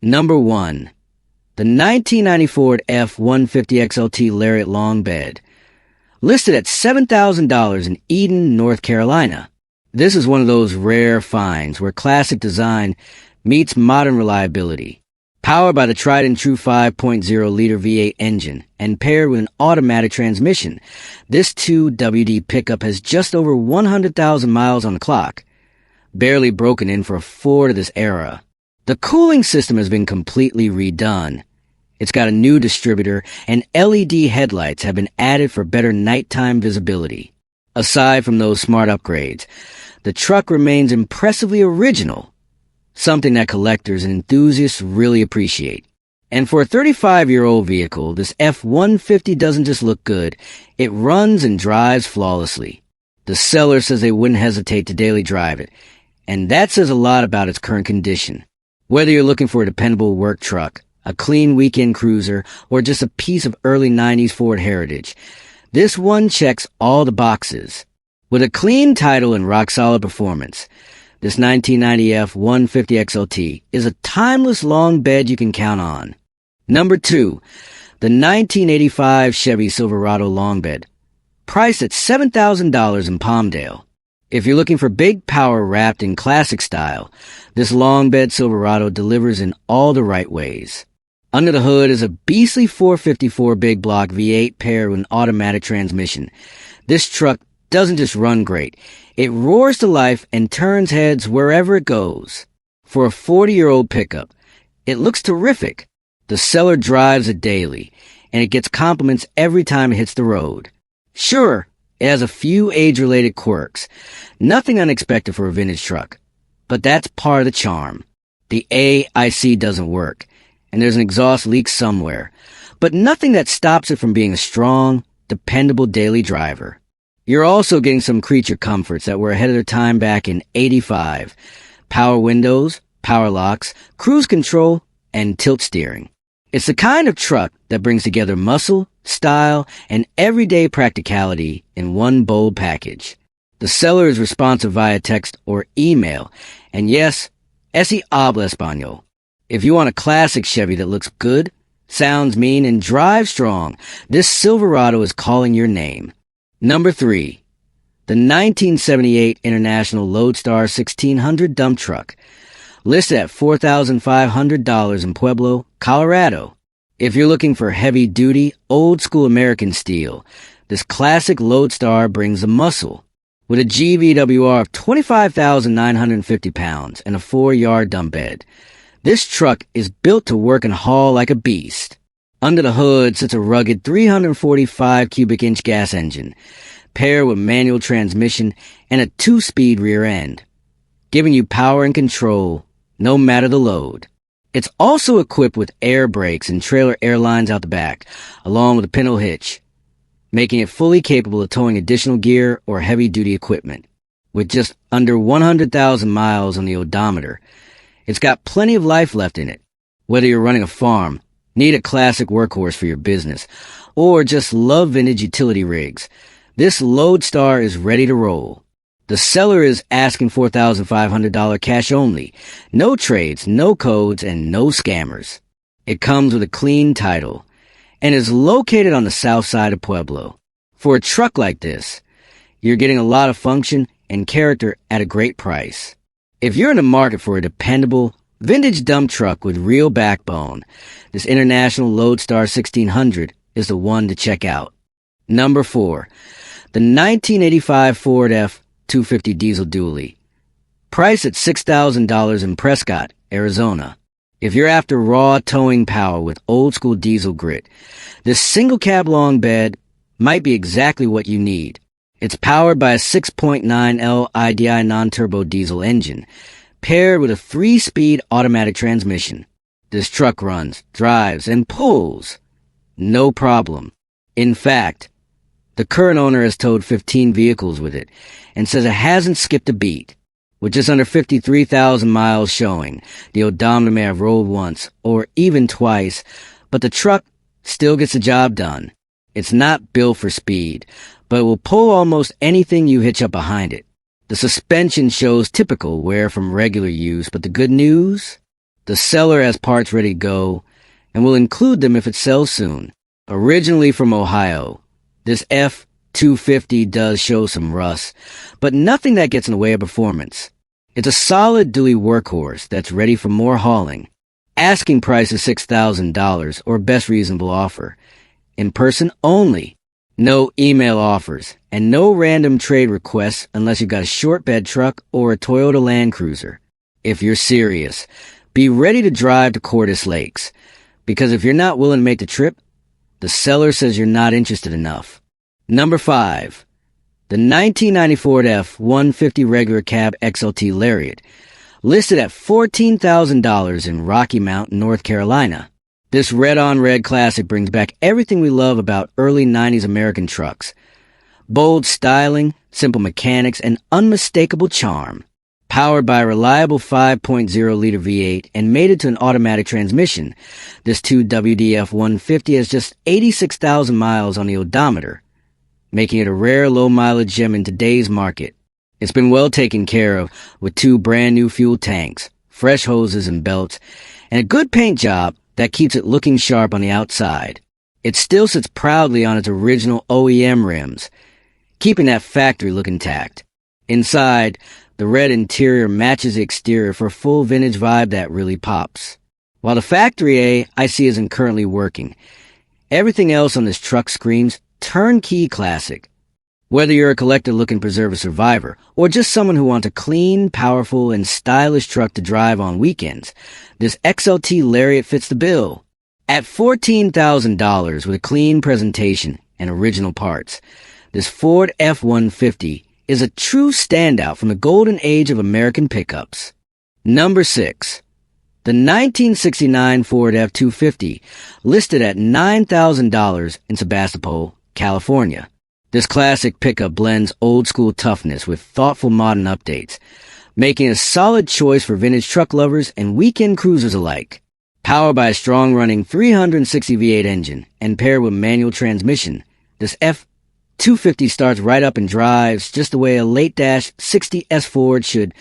Number 1. The 1990 Ford F-150 XLT Lariat Long Bed. Listed at $7,000 in Eden, North Carolina. This is one of those rare finds where classic design meets modern reliability. Powered by the tried-and-true 5.0-liter V8 engine and paired with an automatic transmission, this 2WD pickup has just over 100,000 miles on the clock. Barely broken in for a Ford of this era. The cooling system has been completely redone. It's got a new distributor, and LED headlights have been added for better nighttime visibility. Aside from those smart upgrades, the truck remains impressively original, something that collectors and enthusiasts really appreciate. And for a 35-year-old vehicle, this F-150 doesn't just look good, it runs and drives flawlessly. The seller says they wouldn't hesitate to daily drive it, and that says a lot about its current condition. Whether you're looking for a dependable work truck, a clean weekend cruiser, or just a piece of early 90s Ford heritage, this one checks all the boxes. With a clean title and rock-solid performance, this 1990 F-150 XLT is a timeless long bed you can count on. Number 2. The 1985 Chevy Silverado Long Bed. Priced at $7,000 in Palmdale. If you're looking for big power wrapped in classic style, this long bed Silverado delivers in all the right ways. Under the hood is a beastly 454 big block V8 paired with an automatic transmission. This truck doesn't just run great. It roars to life and turns heads wherever it goes. For a 40-year-old pickup, it looks terrific. The seller drives it daily, and it gets compliments every time it hits the road. Sure, it has a few age-related quirks. Nothing unexpected for a vintage truck. But that's part of the charm. The AIC doesn't work, and there's an exhaust leak somewhere. But nothing that stops it from being a strong, dependable daily driver. You're also getting some creature comforts that were ahead of their time back in '85. Power windows, power locks, cruise control, and tilt steering. It's the kind of truck that brings together muscle, style, and everyday practicality in one bold package. The seller is responsive via text or email, and yes, ese habla español. If you want a classic Chevy that looks good, sounds mean, and drives strong, this Silverado is calling your name. Number 3. The 1978 International Lodestar 1600 dump truck. Listed at $4,500 in Pueblo, Colorado. If you're looking for heavy-duty, old-school American steel, this classic Lodestar brings the muscle. With a GVWR of 25,950 pounds and a 4-yard dump bed, this truck is built to work and haul like a beast. Under the hood sits a rugged 345 cubic inch gas engine, paired with manual transmission and a 2-speed rear end, giving you power and control no matter the load. It's also equipped with air brakes and trailer air lines out the back, along with a pintle hitch, making it fully capable of towing additional gear or heavy-duty equipment. With just under 100,000 miles on the odometer, it's got plenty of life left in it. Whether you're running a farm, need a classic workhorse for your business, or just love vintage utility rigs, this Lodestar is ready to roll. The seller is asking $4,500 cash only. No trades, no codes, and no scammers. It comes with a clean title and is located on the south side of Pueblo. For a truck like this, you're getting a lot of function and character at a great price. If you're in the market for a dependable, vintage dump truck with real backbone, this International Lodestar 1600 is the one to check out. Number 4. The 1985 Ford F-250 Diesel Dually. Priced at $6,000 in Prescott, Arizona. If you're after raw towing power with old-school diesel grit, this single-cab long bed might be exactly what you need. It's powered by a 6.9L IDI non-turbo diesel engine, paired with a 3-speed automatic transmission. This truck runs, drives, and pulls. No problem. In fact, the current owner has towed 15 vehicles with it and says it hasn't skipped a beat. With just under 53,000 miles showing, the odometer may have rolled once or even twice, but the truck still gets the job done. It's not built for speed, but it will pull almost anything you hitch up behind it. The suspension shows typical wear from regular use, but the good news? The seller has parts ready to go and will include them if it sells soon. Originally from Ohio, this F-250 does show some rust, but nothing that gets in the way of performance. It's a solid dually workhorse that's ready for more hauling. Asking price is $6,000 or best reasonable offer. In person only. No email offers and no random trade requests unless you've got a short bed truck or a Toyota Land Cruiser. If you're serious, be ready to drive to Cordis Lakes, because if you're not willing to make the trip, the seller says you're not interested enough. Number 5. The 1994 F-150 regular cab XLT Lariat, listed at $14,000 in Rocky Mount, North Carolina. This red-on-red classic brings back everything we love about early 90s American trucks. Bold styling, simple mechanics, and unmistakable charm. Powered by a reliable 5.0-liter V8 and mated to an automatic transmission, this 2WD F-150 has just 86,000 miles on the odometer, making it a rare low-mileage gem in today's market. It's been well taken care of with 2 brand-new fuel tanks, fresh hoses and belts, and a good paint job that keeps it looking sharp on the outside. It still sits proudly on its original OEM rims, keeping that factory look intact. Inside, the red interior matches the exterior for a full vintage vibe that really pops. While the factory A I see isn't currently working, everything else on this truck screams turnkey classic. Whether you're a collector looking to preserve a survivor, or just someone who wants a clean, powerful, and stylish truck to drive on weekends, this XLT Lariat fits the bill. At $14,000 with a clean presentation and original parts, this Ford F-150 is a true standout from the golden age of American pickups. Number 6. The 1969 Ford F-250, listed at $9,000 in Sebastopol, California. This classic pickup blends old-school toughness with thoughtful modern updates, making it a solid choice for vintage truck lovers and weekend cruisers alike. Powered by a strong-running 360 V8 engine and paired with manual transmission, this F-250 starts right up and drives just the way a late-60s Ford should,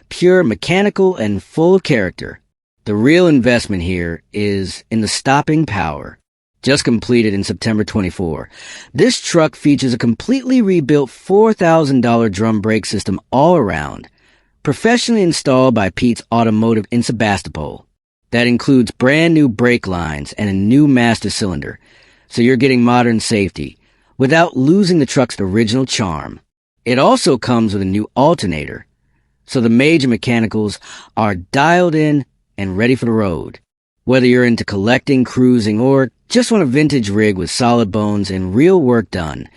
pure, mechanical, and full of character. The real investment here is in the stopping power. Just completed in September 24, this truck features a completely rebuilt $4,000 drum brake system all around, professionally installed by Pete's Automotive in Sebastopol. That includes brand new brake lines and a new master cylinder, so you're getting modern safety without losing the truck's original charm. It also comes with a new alternator, so the major mechanicals are dialed in and ready for the road. Whether you're into collecting, cruising, or just want a vintage rig with solid bones and real work done,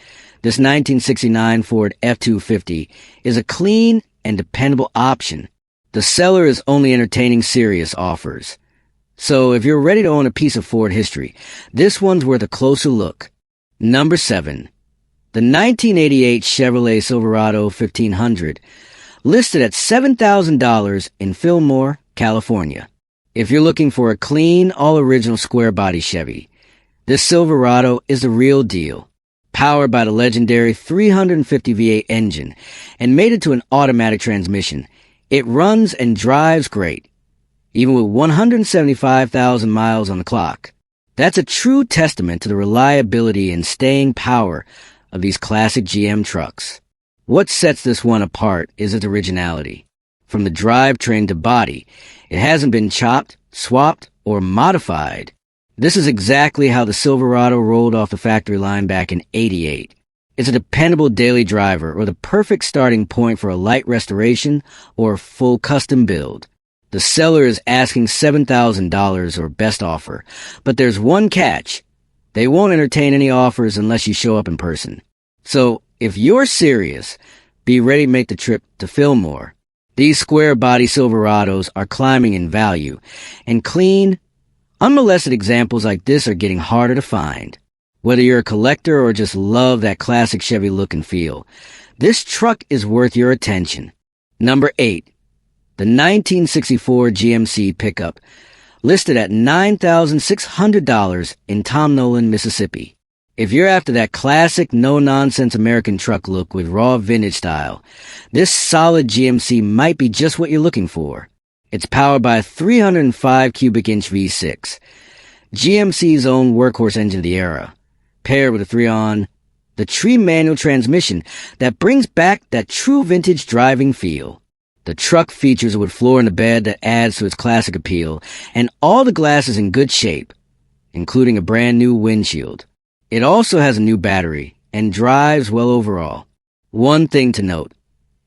this 1969 Ford F-250 is a clean and dependable option. The seller is only entertaining serious offers. So if you're ready to own a piece of Ford history, this one's worth a closer look. Number 7. The 1988 Chevrolet Silverado 1500, listed at $7,000 in Fillmore, California. If you're looking for a clean, all-original square-body Chevy, this Silverado is the real deal. Powered by the legendary 350 V8 engine and mated to an automatic transmission, it runs and drives great, even with 175,000 miles on the clock. That's a true testament to the reliability and staying power of these classic GM trucks. What sets this one apart is its originality. From the drivetrain to body, it hasn't been chopped, swapped, or modified. This is exactly how the Silverado rolled off the factory line back in '88. It's a dependable daily driver or the perfect starting point for a light restoration or full custom build. The seller is asking $7,000 or best offer, but there's one catch. They won't entertain any offers unless you show up in person. So, if you're serious, be ready to make the trip to Fillmore. These square-body Silverados are climbing in value, and clean, unmolested examples like this are getting harder to find. Whether you're a collector or just love that classic Chevy look and feel, this truck is worth your attention. Number 8. The 1964 GMC pickup, listed at $9,600 in Tom Nolan, Mississippi. If you're after that classic, no-nonsense American truck look with raw vintage style, this solid GMC might be just what you're looking for. It's powered by a 305 cubic inch V6, GMC's own workhorse engine of the era, paired with a 3-on, the tree manual transmission that brings back that true vintage driving feel. The truck features a wood floor in the bed that adds to its classic appeal, and all the glass is in good shape, including a brand new windshield. It also has a new battery and drives well overall. One thing to note,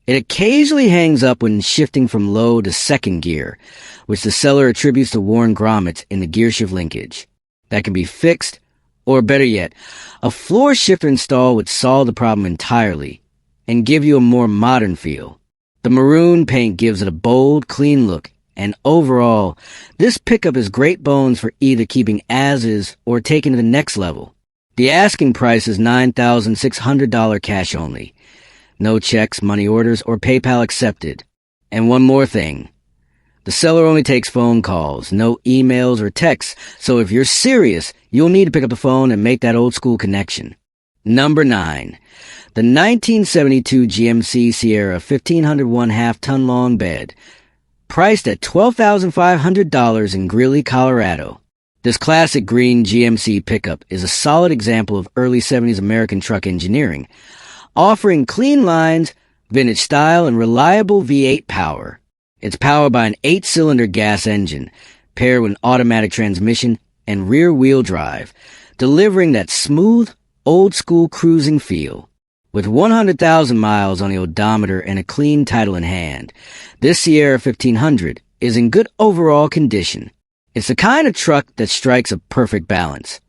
it occasionally hangs up when shifting from low to second gear, which the seller attributes to worn grommets in the gearshift linkage. That can be fixed, or better yet, a floor shifter installed would solve the problem entirely and give you a more modern feel. The maroon paint gives it a bold, clean look, and overall, this pickup is great bones for either keeping as is or taking to the next level. The asking price is $9,600 cash only. No checks, money orders, or PayPal accepted. And one more thing. The seller only takes phone calls, no emails or texts, so if you're serious, you'll need to pick up the phone and make that old school connection. Number 9. The 1972 GMC Sierra 1501 half-ton long bed, priced at $12,500 in Greeley, Colorado. This classic green GMC pickup is a solid example of early 70s American truck engineering, offering clean lines, vintage style, and reliable V8 power. It's powered by an 8-cylinder gas engine, paired with an automatic transmission and rear-wheel drive, delivering that smooth, old-school cruising feel. With 100,000 miles on the odometer and a clean title in hand, this Sierra 1500 is in good overall condition. It's the kind of truck that strikes a perfect balance.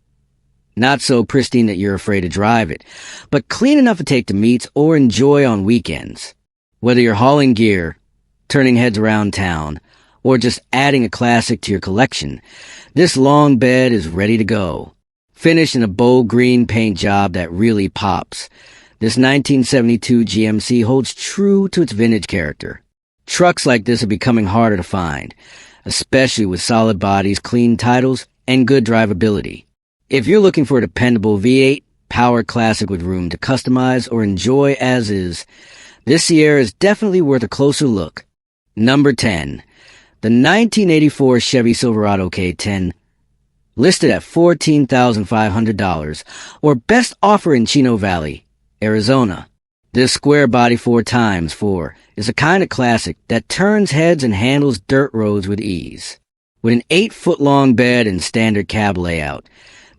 Not so pristine that you're afraid to drive it, but clean enough to take to meets or enjoy on weekends. Whether you're hauling gear, turning heads around town, or just adding a classic to your collection, this long bed is ready to go. Finished in a bold green paint job that really pops, this 1972 GMC holds true to its vintage character. Trucks like this are becoming harder to find, especially with solid bodies, clean titles, and good drivability. If you're looking for a dependable V8 power classic with room to customize or enjoy as is, this Sierra is definitely worth a closer look. Number 10. The 1984 Chevy Silverado K10, listed at $14,500, or best offer in Chino Valley, Arizona. This square body 4x4 is a kind of classic that turns heads and handles dirt roads with ease. With an 8-foot-long bed and standard cab layout,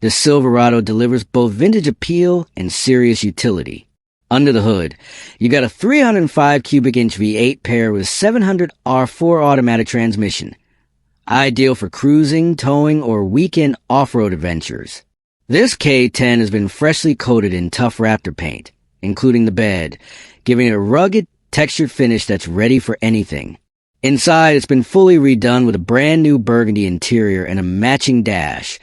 this Silverado delivers both vintage appeal and serious utility. Under the hood, you got a 305 cubic inch V8 paired with 700 R4 automatic transmission, ideal for cruising, towing, or weekend off-road adventures. This K10 has been freshly coated in tough Raptor paint, including the bed, giving it a rugged, textured finish that's ready for anything. Inside, it's been fully redone with a brand new burgundy interior and a matching dash,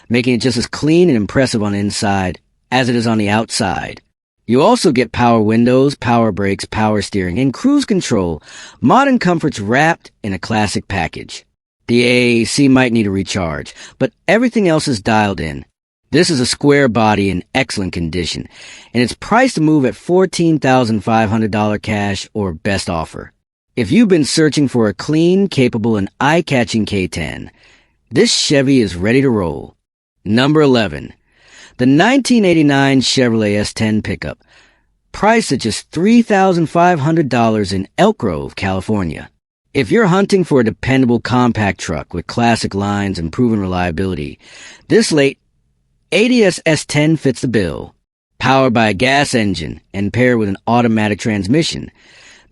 making it just as clean and impressive on the inside as it is on the outside. You also get power windows, power brakes, power steering, and cruise control, modern comforts wrapped in a classic package. The AAC might need a recharge, but everything else is dialed in. This is a square body in excellent condition, and it's priced to move at $14,500 cash or best offer. If you've been searching for a clean, capable, and eye-catching K10, this Chevy is ready to roll. Number 11. The 1989 Chevrolet S10 pickup, priced at just $3,500 in Elk Grove, California. If you're hunting for a dependable compact truck with classic lines and proven reliability, this late 80s S10 fits the bill. Powered by a gas engine and paired with an automatic transmission,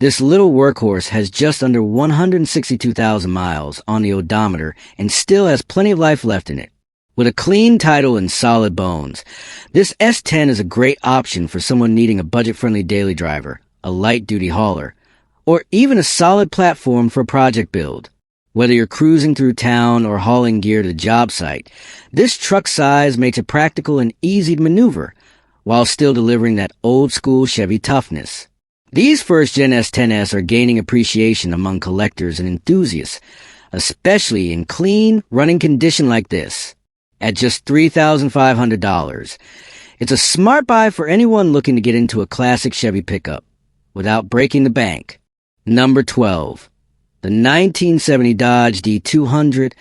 this little workhorse has just under 162,000 miles on the odometer and still has plenty of life left in it. With a clean title and solid bones, this S10 is a great option for someone needing a budget-friendly daily driver, a light-duty hauler, or even a solid platform for a project build. Whether you're cruising through town or hauling gear to the job site, this truck size makes it practical and easy to maneuver, while still delivering that old-school Chevy toughness. These first-gen S10s are gaining appreciation among collectors and enthusiasts, especially in clean, running condition like this. At just $3,500, it's a smart buy for anyone looking to get into a classic Chevy pickup without breaking the bank. Number 12. The 1970 Dodge D200,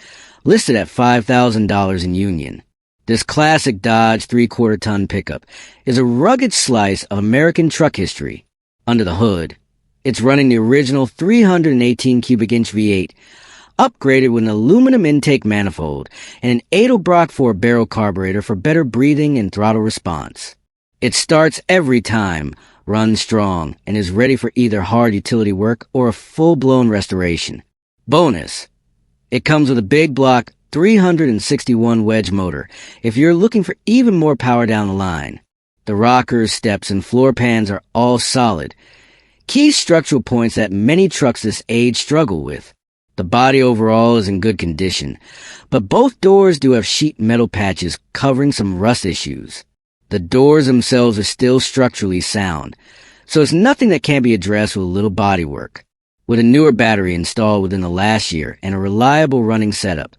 listed at $5,000 in Union. This classic Dodge 3/4-ton pickup is a rugged slice of American truck history. Under the hood, it's running the original 318 cubic inch V8, upgraded with an aluminum intake manifold and an Edelbrock 4-barrel carburetor for better breathing and throttle response. It starts every time, runs strong, and is ready for either hard utility work or a full-blown restoration. Bonus: it comes with a big block 361 wedge motor if you're looking for even more power down the line. The rockers, steps, and floor pans are all solid. Key structural points that many trucks this age struggle with. The body overall is in good condition, but both doors do have sheet metal patches covering some rust issues. The doors themselves are still structurally sound, so it's nothing that can't be addressed with a little body work. With a newer battery installed within the last year and a reliable running setup,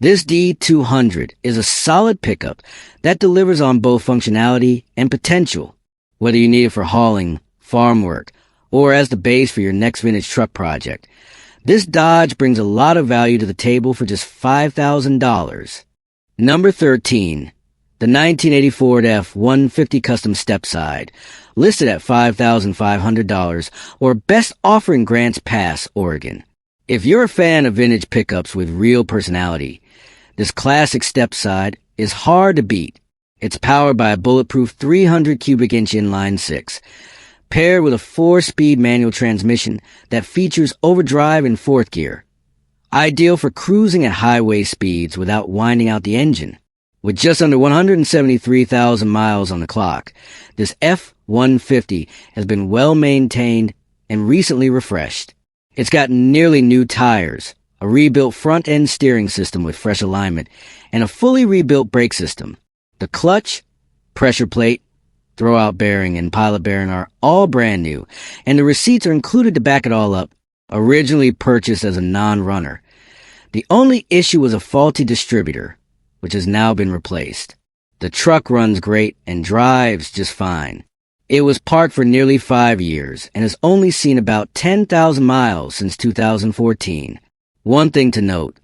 this D200 is a solid pickup that delivers on both functionality and potential. Whether you need it for hauling, farm work, or as the base for your next vintage truck project, this Dodge brings a lot of value to the table for just $5,000. Number 13. The 1980 Ford F-150 Custom Stepside, listed at $5,500, or best offer in Grants Pass, Oregon. If you're a fan of vintage pickups with real personality, this classic Stepside is hard to beat. It's powered by a bulletproof 300 cubic inch inline six, paired with a 4-speed manual transmission that features overdrive in 4th gear. Ideal for cruising at highway speeds without winding out the engine. With just under 173,000 miles on the clock, this F-150 has been well maintained and recently refreshed. It's got nearly new tires, a rebuilt front-end steering system with fresh alignment, and a fully rebuilt brake system. The clutch, pressure plate, throwout bearing, and pilot bearing are all brand new, and the receipts are included to back it all up, originally purchased as a non-runner. The only issue was a faulty distributor, which has now been replaced. The truck runs great and drives just fine. It was parked for nearly 5 years and has only seen about 10,000 miles since 2014. One thing to note,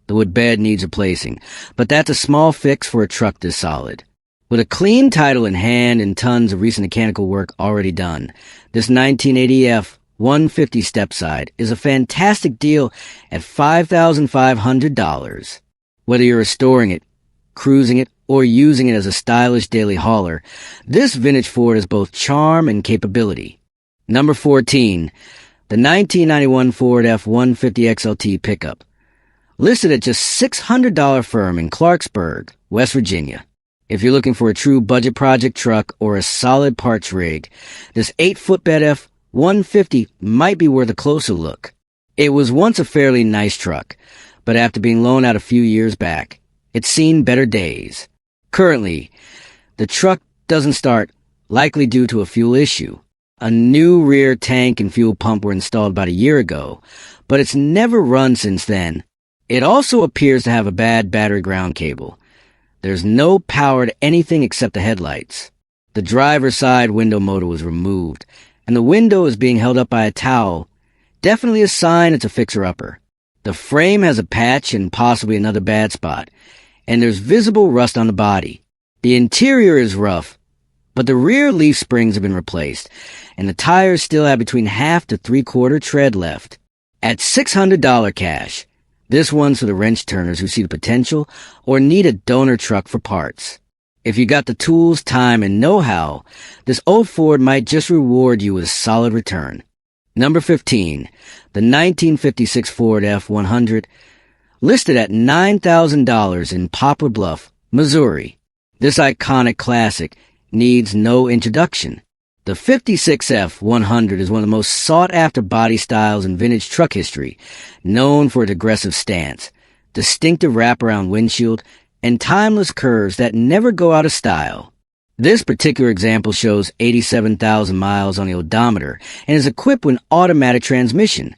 the wood bed needs replacing, but that's a small fix for a truck this solid. With a clean title in hand and tons of recent mechanical work already done, this 1980 F-150 Stepside is a fantastic deal at $5,500. Whether you're restoring it, cruising it, or using it as a stylish daily hauler, this vintage Ford has both charm and capability. Number 14. The 1991 Ford F-150 XLT pickup, listed at just $600 firm in Clarksburg, West Virginia. If you're looking for a true budget project truck or a solid parts rig, this 8-footbed F-150 might be worth a closer look. It was once a fairly nice truck, but after being loaned out a few years back, it's seen better days. Currently, the truck doesn't start, likely due to a fuel issue. A new rear tank and fuel pump were installed about a year ago, but it's never run since then. It also appears to have a bad battery ground cable. There's no power to anything except the headlights. The driver's side window motor was removed, and the window is being held up by a towel. Definitely a sign it's a fixer-upper. The frame has a patch and possibly another bad spot, and there's visible rust on the body. The interior is rough, but the rear leaf springs have been replaced, and the tires still have between half to 3/4 tread left. At $600 cash, this one's for the wrench turners who see the potential or need a donor truck for parts. If you got the tools, time, and know-how, this old Ford might just reward you with a solid return. Number 15. The 1956 Ford F-100, listed at $9,000 in Poplar Bluff, Missouri. This iconic classic needs no introduction. The 56 F-100 is one of the most sought-after body styles in vintage truck history, known for its aggressive stance, distinctive wraparound windshield, and timeless curves that never go out of style. This particular example shows 87,000 miles on the odometer and is equipped with an automatic transmission,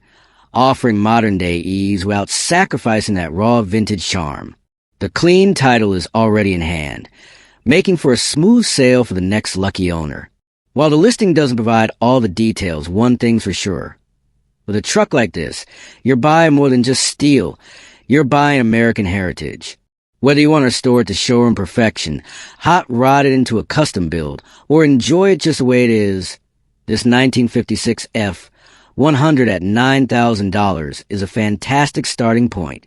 offering modern-day ease without sacrificing that raw vintage charm. The clean title is already in hand, making for a smooth sale for the next lucky owner. While the listing doesn't provide all the details, one thing's for sure. With a truck like this, you're buying more than just steel. You're buying American heritage. Whether you want to restore it to showroom perfection, hot rod it into a custom build, or enjoy it just the way it is, this 1956 F-100 at $9,000 is a fantastic starting point.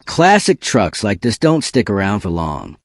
Classic trucks like this don't stick around for long.